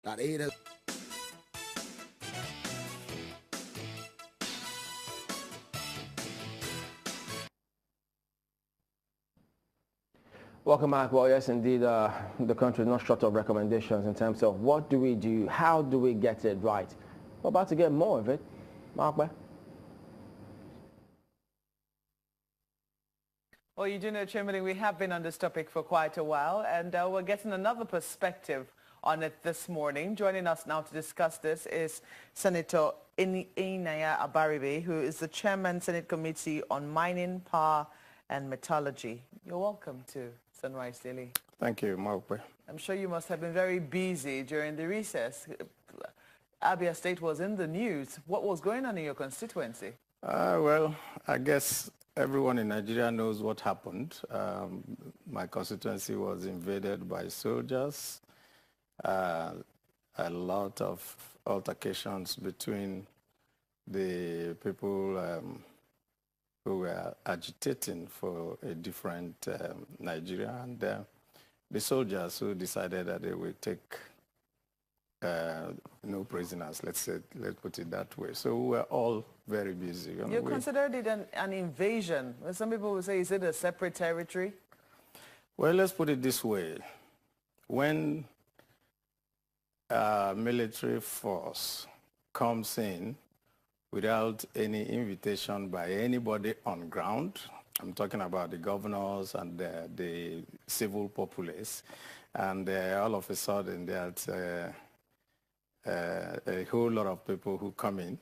that aid has Welcome back. Well, yes, indeed, the country is not short of recommendations in terms of what do we do, how do we get it right. We're about to get more of it. Mark. Well, you do know, Chairman, we have been on this topic for quite a while, and we're getting another perspective on it this morning. Joining us now to discuss this is Senator SEN.ENYINNAYA ABARIBE, who is the Chairman, Senate Committee on Mining, Power and Metallurgy. You're welcome to Sunrise Daily. Thank you, Mark. I'm sure you must have been very busy during the recess. Abia State was in the news. What was going on in your constituency? Well, I guess everyone in Nigeria knows what happened. My constituency was invaded by soldiers. A lot of altercations between the people who were agitating for a different Nigeria and the soldiers who decided that they would take no prisoners, let's put it that way. So we were all very busy. You considered it an invasion. Some people would say, is it a separate territory? Well, let's put it this way. When a military force comes in without any invitation by anybody on ground, I'm talking about the governors and the civil populace, and all of a sudden there's a whole lot of people who come in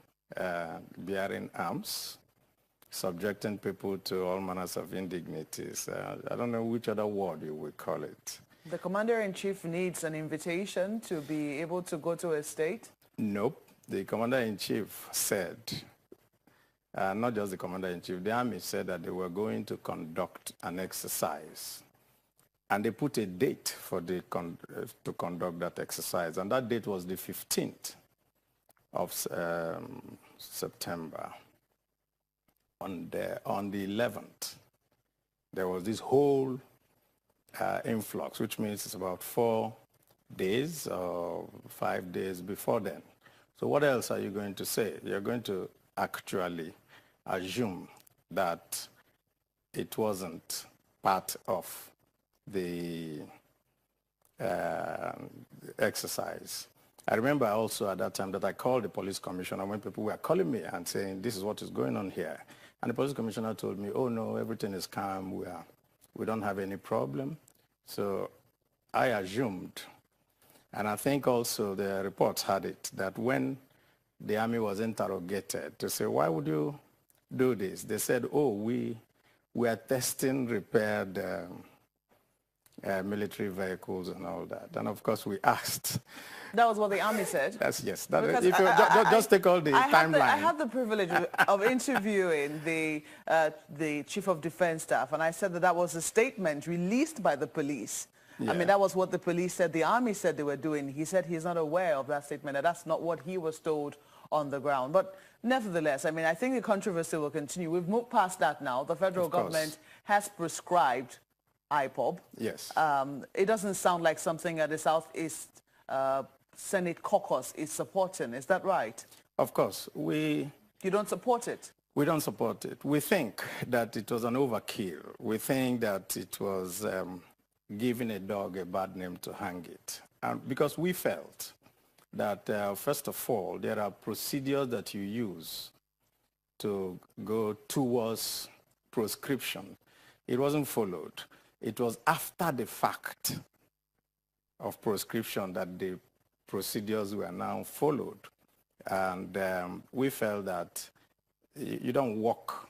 bearing arms, subjecting people to all manners of indignities. I don't know which other word you would call it. The commander-in-chief needs an invitation to be able to go to a state? Nope. The commander-in-chief said, not just the commander-in-chief, the army said that they were going to conduct an exercise. And they put a date for to conduct that exercise. And that date was the 15th of September. On the 11th, there was this whole influx, which means it's about 4 days or 5 days before then. So what else are you going to say? You're going to actually assume that it wasn't part of the exercise. I remember also at that time that I called the police commissioner when people were calling me and saying, this is what is going on here. And the police commissioner told me, oh no, everything is calm, we don't have any problem. So I assumed, and I think also the reports had it, that when the army was interrogated to say, why would you do this? They said, oh, we are testing repaired military vehicles and all that. And of course we asked. That was what the army said? That's, yes. That, if you just take all the timeline. I had the privilege of interviewing the Chief of Defense Staff, and I said that that was a statement released by the police. Yeah. I mean, that was what the police said. The army said they were doing. He said he's not aware of that statement, and that's not what he was told on the ground. But nevertheless, I mean, I think the controversy will continue. We've moved past that now. The federal government has prescribed IPOB. Yes. It doesn't sound like something that the Southeast Senate caucus is supporting. Is that right? Of course. You don't support it? We don't support it. We think that it was an overkill. We think that it was giving a dog a bad name to hang it. And because we felt that, first of all, there are procedures that you use to go towards proscription. It wasn't followed. It was after the fact of proscription that the procedures were now followed. And we felt that you don't walk.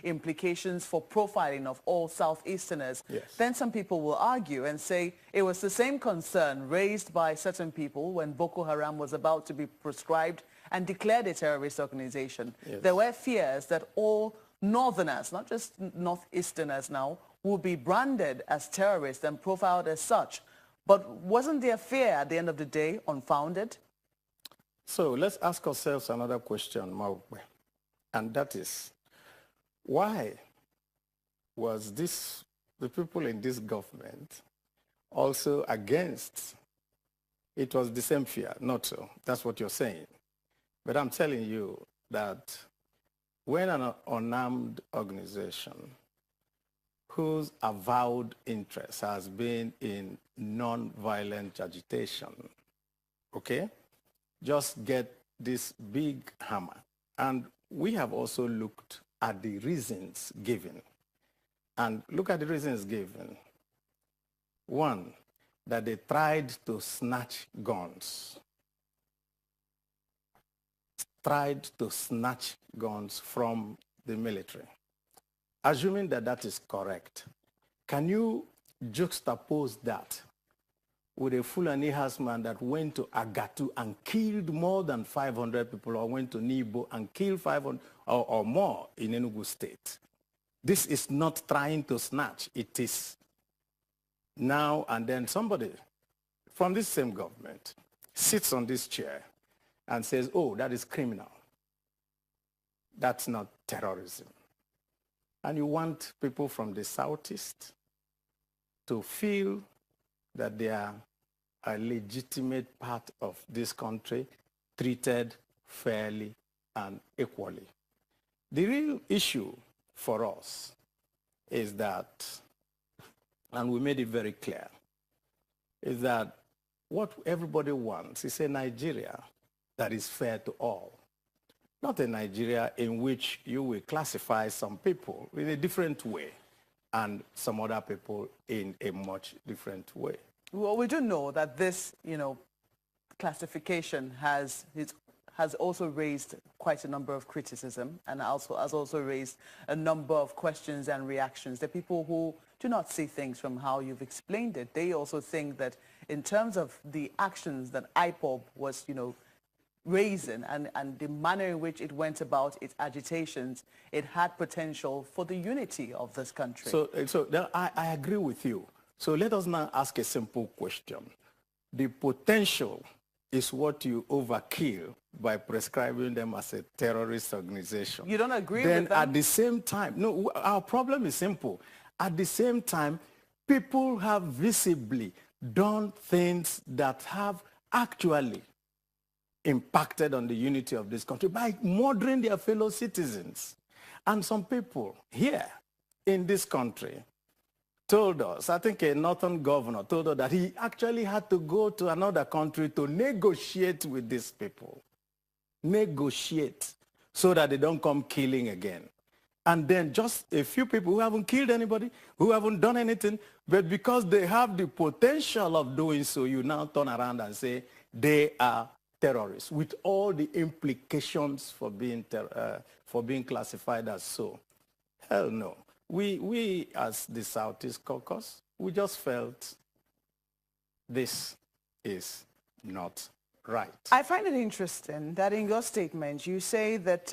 Implications for profiling of all Southeasterners. Yes. Then some people will argue and say it was the same concern raised by certain people when Boko Haram was about to be proscribed and declared a terrorist organization. Yes. There were fears that all Northerners, not just Northeasterners now, will be branded as terrorists and profiled as such. But wasn't their fear at the end of the day unfounded? So let's ask ourselves another question, Mawukwe, and that is, why was the people in this government also against it was the same fear. Not so. That's what you're saying. But I'm telling you that when an unarmed organization whose avowed interest has been in non-violent agitation, okay, just get this big hammer. And we have also looked at the reasons given. And look at the reasons given. One, that they tried to snatch guns. Tried to snatch guns from the military. Assuming that that is correct, can you juxtapose that with a Fulani herdsman that went to Agatu and killed more than 500 people, or went to Nibo and killed 500 or more in Enugu State? This is not trying to snatch. It is now and then somebody from this same government sits on this chair and says, oh, that is criminal. That's not terrorism. And you want people from the Southeast to feel that they are a legitimate part of this country, treated fairly and equally. The real issue for us is that, and we made it very clear, is that what everybody wants is a Nigeria that is fair to all. Not a Nigeria in which you will classify some people in a different way and some other people in a much different way. Well, we do know that this, classification has also raised quite a number of criticism, and also has also raised a number of questions and reactions. There are people who do not see things from how you've explained it. They also think that in terms of the actions that IPOB was, raising and the manner in which it went about its agitations, it had potential for the unity of this country. So I agree with you. So let us now ask a simple question. The potential is what you overkill by prescribing them as a terrorist organization. You don't agree then with them? At the same time, no, our problem is simple. At the same time, people have visibly done things that have actually impacted on the unity of this country by murdering their fellow citizens. And some people here in this country told us, I think a northern governor told us that he actually had to go to another country to negotiate with these people. Negotiate so that they don't come killing again. And then just a few people who haven't killed anybody, who haven't done anything, but because they have the potential of doing so, you now turn around and say they are terrorists, with all the implications for being classified as so. Hell no. We as the Southeast Caucus, we just felt this is not right. I find it interesting that in your statement you say that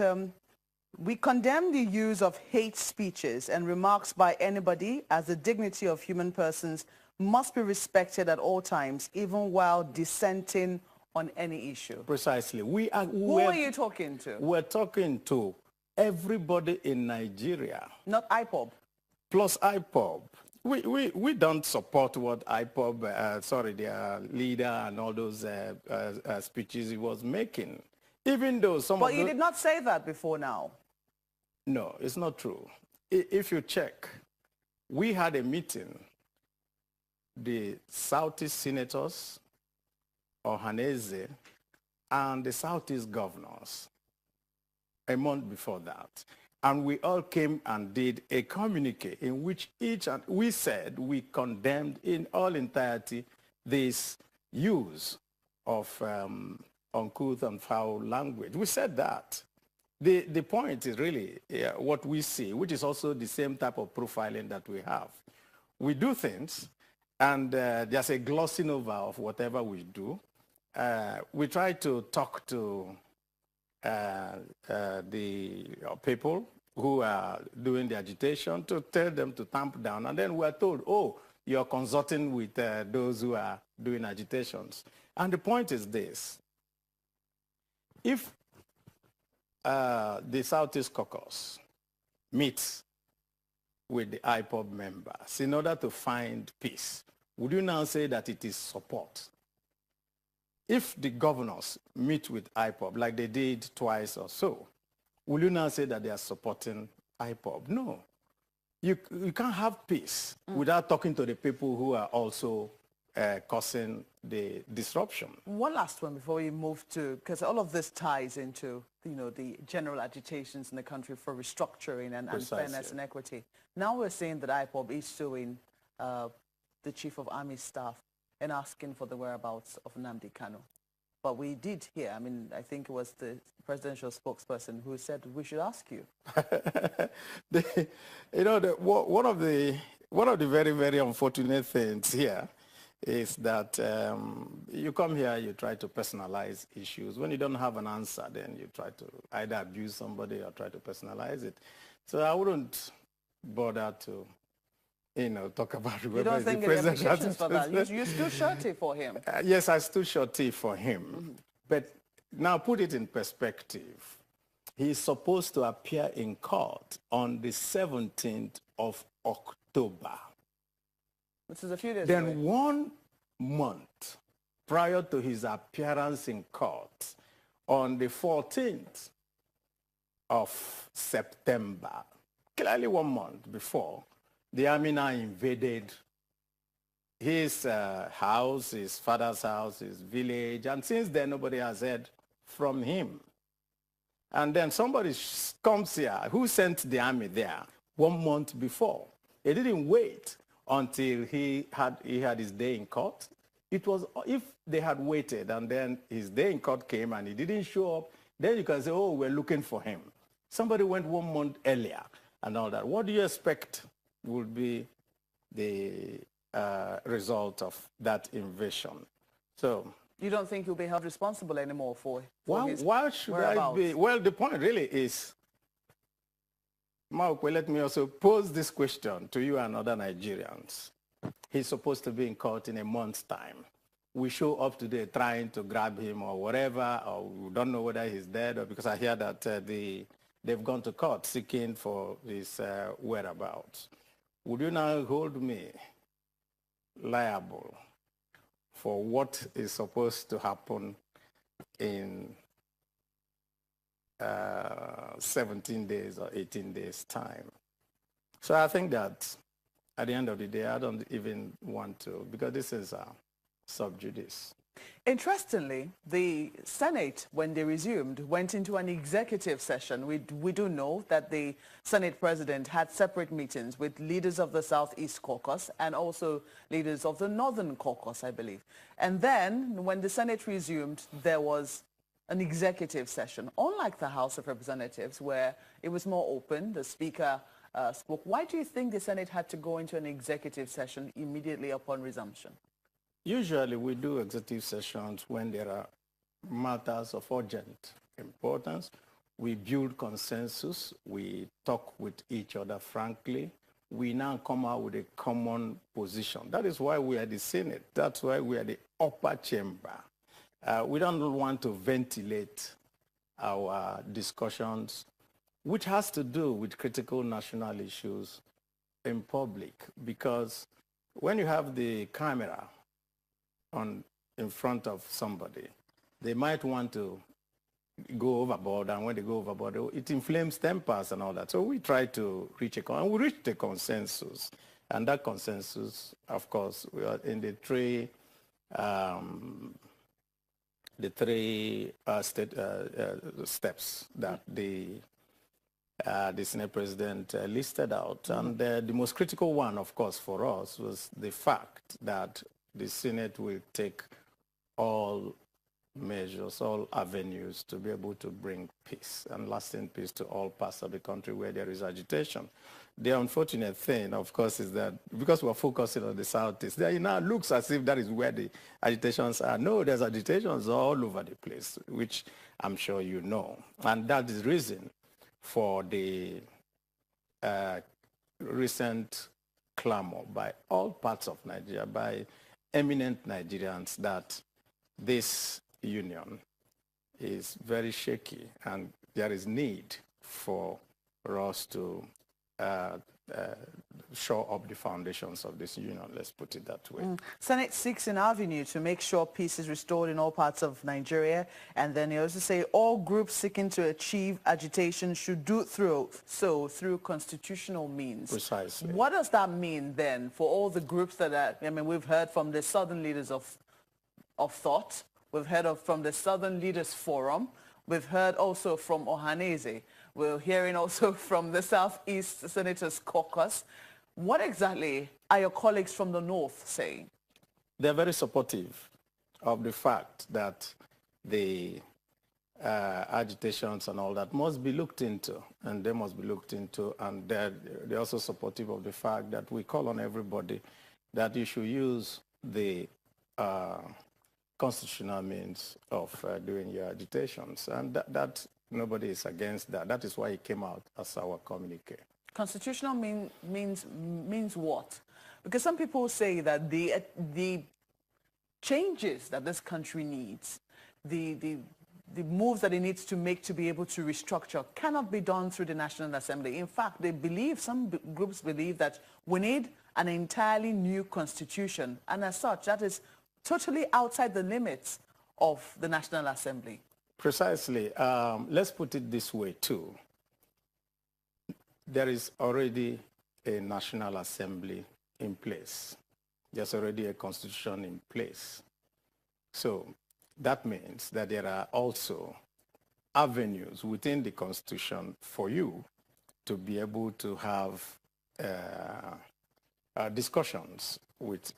we condemn the use of hate speeches and remarks by anybody, as the dignity of human persons must be respected at all times, even while dissenting on any issue. Precisely. Who are you talking to? We're talking to everybody in Nigeria. Not IPOB. Plus IPOB. We don't support what IPOB, their leader and all those speeches he was making. Even though some But you did not say that before now. No, it's not true. If you check, we had a meeting, the Southeast senators, Ohaneze, and the Southeast governors a month before that. And we all came and did a communique in which we said we condemned in all entirety this use of uncouth and foul language. We said that. The point is really what we see, which is also the same type of profiling that we have. We do things, and there's a glossing over of whatever we do. We try to talk to the people who are doing the agitation to tell them to tamp down. And then we're told, oh, you're consulting with those who are doing agitations. And the point is this. If the Southeast Caucus meets with the IPOB members in order to find peace, would you now say that it is support? if the governors meet with IPOB like they did twice or so, will you now say that they are supporting IPOB? No. You can't have peace without talking to the people who are also causing the disruption. One last one before we move to, because all of this ties into, the general agitations in the country for restructuring and fairness and equity. Now we're saying that IPOB is suing the Chief of Army Staff and asking for the whereabouts of Nnamdi Kanu. But we did hear, I think it was the presidential spokesperson who said we should ask you. One of the very, very unfortunate things here is that you come here, you try to personalize issues. When you don't have an answer, then you try to either abuse somebody or try to personalize it. So I wouldn't bother to, talk about whoever you don't is think the president. Any applications for that? You stood surety for him. Yes, I stood surety for him. But now put it in perspective. He's supposed to appear in court on the 17th of October. This is a few days Then away. 1 month prior to his appearance in court on the 14th of September, clearly 1 month before, the army now invaded his house, his father's house, his village, and since then nobody has heard from him. And then somebody comes here who sent the army there 1 month before. He didn't wait until he had his day in court. It was, if they had waited and then his day in court came and he didn't show up, then you can say, oh, we're looking for him. Somebody went 1 month earlier and all that. What do you expect would be the result of that invasion? So you don't think you'll be held responsible anymore for his why should I be? Well, the point really is, Maukwe, let me also pose this question to you and other Nigerians. He's supposed to be in court in a month's time. We show up today trying to grab him or whatever, or we don't know whether he's dead, or because I hear that they've gone to court seeking for his whereabouts. Would you now hold me liable for what is supposed to happen in 17 days or 18 days time? So I think that at the end of the day, I don't even want to, because this is sub judice. Interestingly, the Senate, when they resumed, went into an executive session. We do know that the Senate president had separate meetings with leaders of the Southeast Caucus and also leaders of the Northern Caucus, I believe. And then when the Senate resumed, there was an executive session, unlike the House of Representatives, where it was more open. The speaker spoke. Why do you think the Senate had to go into an executive session immediately upon resumption? Usually we do executive sessions when there are matters of urgent importance. We build consensus. We talk with each other frankly. We now come out with a common position. That is why we are the Senate. That's why we are the upper chamber. We don't want to ventilate our discussions, which has to do with critical national issues in public, because when you have the camera in front of somebody, they might want to go overboard, and when they go overboard, it inflames tempers and all that. So we try to reach we reached a consensus, and that consensus, of course, we are in the three steps that the Senate President listed out. And the most critical one, of course, for us was the fact that the Senate will take all measures, all avenues to be able to bring peace and lasting peace to all parts of the country where there is agitation. The unfortunate thing, of course, is that because we're focusing on the Southeast, it now looks as if that is where the agitations are. No, there's agitations all over the place, which I'm sure you know. And that is the reason for the recent clamor by all parts of Nigeria, by eminent Nigerians, that this union is very shaky and there is need for us to shore up the foundations of this union, let's put it that way. Senate seeks an avenue to make sure peace is restored in all parts of Nigeria. And then they also say all groups seeking to achieve agitation should do through constitutional means. Precisely. What does that mean then for all the groups that are, I mean, we've heard from the Southern Leaders of Thought, we've heard from the Southern Leaders Forum, we've heard also from Ohanese, we're hearing also from the Southeast Senators Caucus. What exactly are your colleagues from the North saying? They're very supportive of the fact that the agitations and all that must be looked into, and they must be looked into, and they're also supportive of the fact that we call on everybody that you should use the constitutional means of doing your agitations, and that nobody is against that. That is why it came out as our communique. Constitutional means what? Because some people say that the changes that this country needs, the moves that it needs to make to be able to restructure cannot be done through the National Assembly. In fact, they believe, some groups believe that we need an entirely new constitution, and as such, that is totally outside the limits of the National Assembly. Precisely. Let's put it this way too. There is already a National Assembly in place. There's already a constitution in place. So that means that there are also avenues within the constitution for you to be able to have discussions with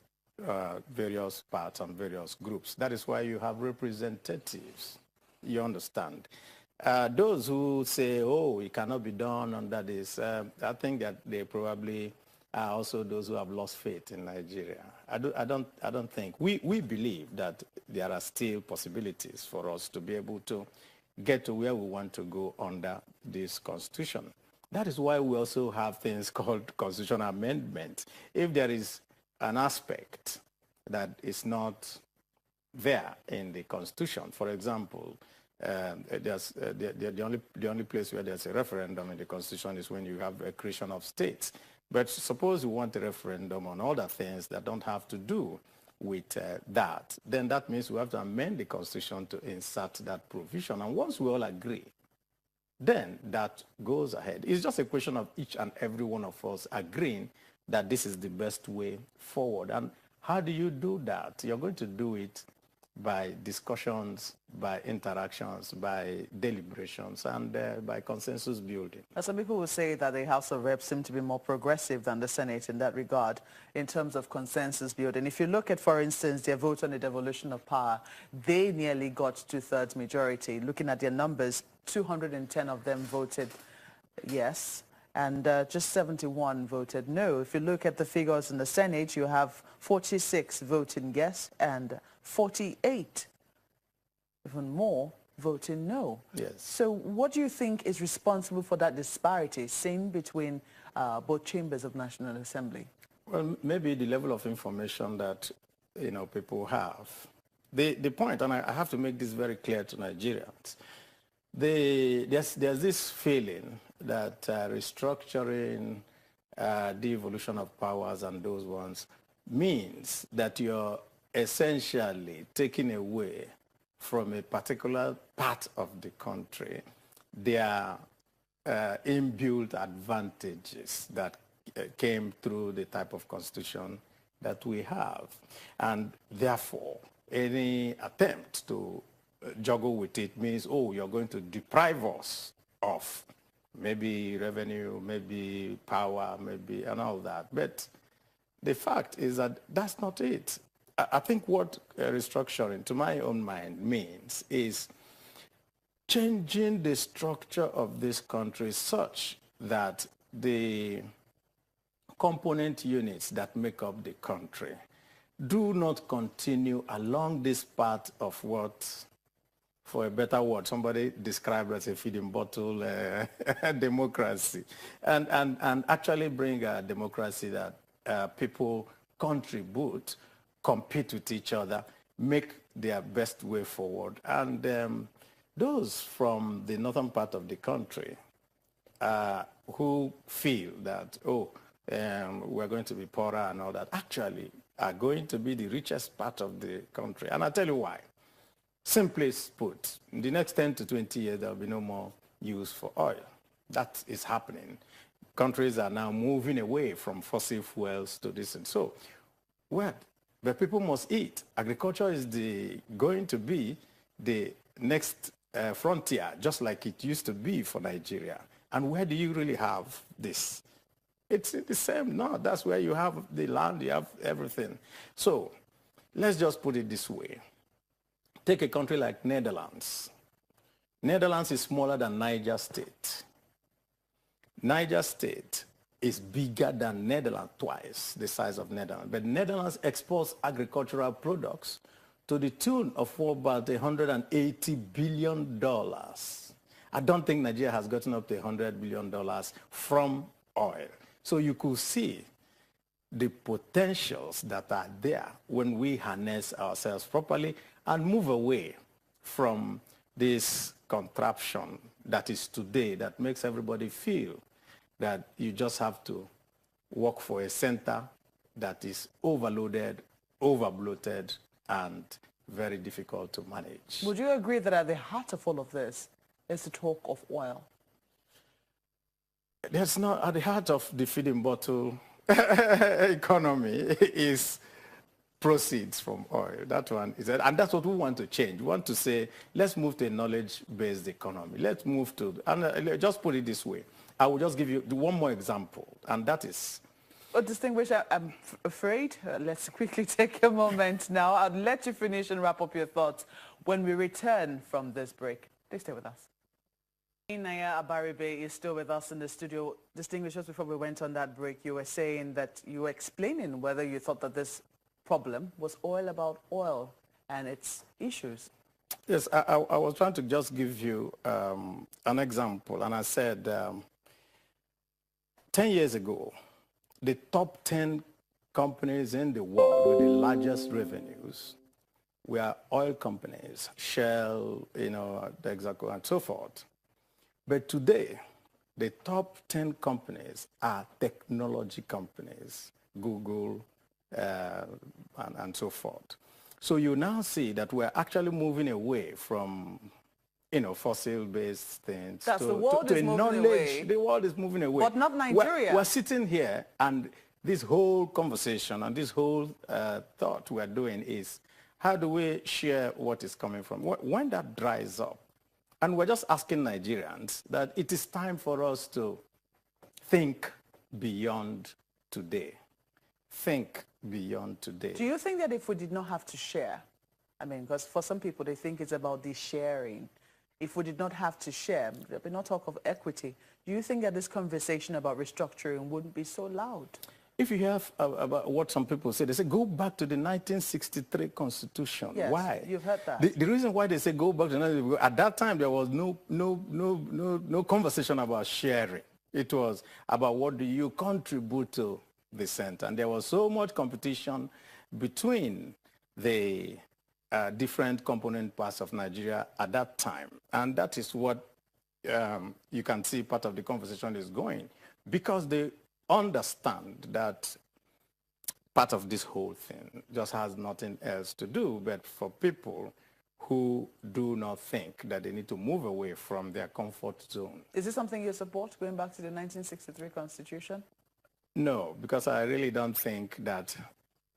various parts and various groups. That is why you have representatives. You understand? Those who say, oh, it cannot be done under this, I think that they probably are also those who have lost faith in Nigeria. I don't think. We believe that there are still possibilities for us to be able to get to where we want to go under this constitution. That is why we also have things called constitutional amendment. If there is an aspect that is not there in the constitution, for example, the only place where there's a referendum in the constitution is when you have a creation of states. But suppose you want a referendum on other things that don't have to do with that, then that means we have to amend the constitution to insert that provision. And once we all agree, then that goes ahead. It's just a question of each and every one of us agreeing that this is the best way forward. And how do you do that? You're going to do it by discussions, by interactions, by deliberations, and by consensus building. Some people will say that the House of Reps seem to be more progressive than the Senate in that regard, in terms of consensus building. If you look at, for instance, their vote on the devolution of power, they nearly got 2/3 majority. Looking at their numbers, 210 of them voted yes, and just 71 voted no. If you look at the figures in the Senate, you have 46 voting yes and 48, even more, voting no. Yes. So what do you think is responsible for that disparity seen between both chambers of National Assembly? Well, maybe the level of information that, people have. The point, and I have to make this very clear to Nigerians, there's this feeling that restructuring, devolution of powers and those ones means that you're essentially taking away from a particular part of the country their inbuilt advantages that came through the type of constitution that we have. And therefore, any attempt to juggle with it means, oh, you're going to deprive us of maybe revenue, maybe power, maybe, and all that. But the fact is that that's not it. I think what restructuring, to my own mind, means is changing the structure of this country such that the component units that make up the country do not continue along this path of what, for a better word, somebody described as a feeding bottle democracy, and actually bring a democracy that people contribute, compete with each other, make their best way forward. And those from the northern part of the country who feel that, we're going to be poorer and all that, actually are going to be the richest part of the country. And I'll tell you why. Simply put, in the next 10 to 20 years, there will be no more use for oil. That is happening. Countries are now moving away from fossil fuels to this. And so, well, but people must eat. Agriculture is going to be the next frontier, just like it used to be for Nigeria. And where do you really have this? It's the same. No, that's where you have the land, you have everything. So let's just put it this way. Take a country like Netherlands. Netherlands is smaller than Niger State. Niger State is bigger than Netherlands, twice the size of Netherlands. But Netherlands exports agricultural products to the tune of about $180 billion. I don't think Nigeria has gotten up to $100 billion from oil. So you could see the potentials that are there when we harness ourselves properly and move away from this contraption that is today that makes everybody feel that you just have to work for a center that is overloaded, overbloated, and very difficult to manage. Would you agree that at the heart of all of this is the talk of oil? That's not at the heart of the feeding bottle economy is proceeds from oil. That one is, and that's what we want to change. We want to say, let's move to a knowledge-based economy. Let's move to, and just put it this way. I will just give you one more example, and that is... Well, distinguished, I'm afraid, let's quickly take a moment now. I'll let you finish and wrap up your thoughts when we return from this break. Please stay with us. SEN.ENYINNAYA ABARIBE is still with us in the studio. Distinguished, just before we went on that break, you were saying that you were explaining whether you thought that this problem was all about oil and its issues. Yes, I was trying to just give you an example, and I said 10 years ago, the top 10 companies in the world with the largest revenues were oil companies, Shell, Texaco, and so forth. But today, the top 10 companies are technology companies, Google, and so forth. So you now see that we're actually moving away from, fossil-based things the world is moving knowledge. Away. The world is moving away. But not Nigeria. We're sitting here, and this whole conversation and this whole thought we're doing is, how do we share what is coming from? When that dries up, and we're just asking Nigerians that it is time for us to think beyond today. Think beyond today. Do you think that if we did not have to share, because for some people they think it's about the sharing. If we did not have to share, there'd be no talk of equity. Do you think that this conversation about restructuring wouldn't be so loud? If you have about what some people say, they say go back to the 1963 Constitution. Yes, why? You've heard that. The reason why they say go back to at that time there was no conversation about sharing. It was about what do you contribute to the center, and there was so much competition between the different component parts of Nigeria at that time, and that is what you can see part of the conversation is going, because they understand that part of this whole thing just has nothing else to do but for people who do not think that they need to move away from their comfort zone. Is this something you support, going back to the 1963 Constitution? No, because I really don't think that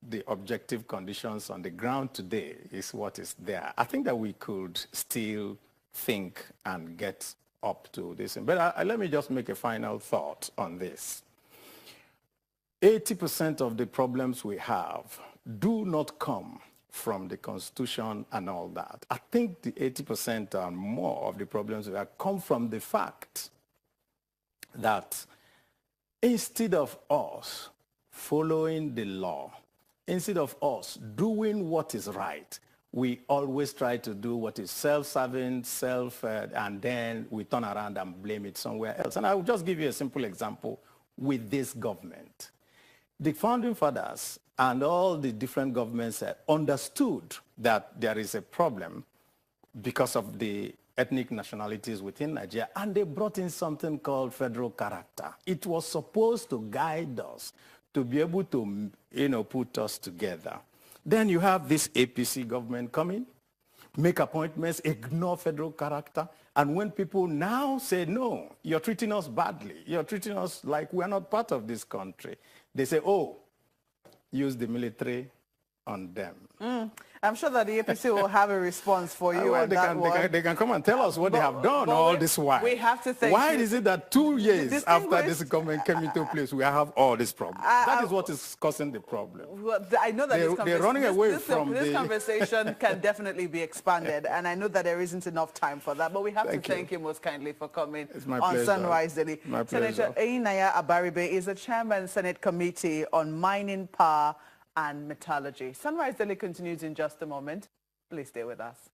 the objective conditions on the ground today is what is there. I think that we could still think and get up to this. But let me just make a final thought on this. 80% of the problems we have do not come from the Constitution and all that. I think the 80% and more of the problems we have come from the fact that instead of us following the law, instead of us doing what is right, we always try to do what is self-serving, and then we turn around and blame it somewhere else. And I will just give you a simple example with this government. The founding fathers and all the different governments understood that there is a problem because of the ethnic nationalities within Nigeria, and they brought in something called federal character. It was supposed to guide us, to be able to, put us together. Then you have this APC government coming, make appointments, ignore federal character, and when people now say, no, you're treating us badly, you're treating us like we're not part of this country, they say, oh, use the military on them. I'm sure that the APC will have a response for you on that one. They can come and tell us what they have done all this while. We have to thank Why you. is it that 2 years after this government came into place, we have all this problem? That is what is causing the problem. Well, I know that they're running away from this conversation can definitely be expanded, and I know that there isn't enough time for that, but we have to thank you most kindly for coming on Sunrise Daily. Senator SEN.ENYINNAYA ABARIBE is the chairman Senate Committee on Mining, Power and Metallurgy. Sunrise Daily continues in just a moment. Please stay with us.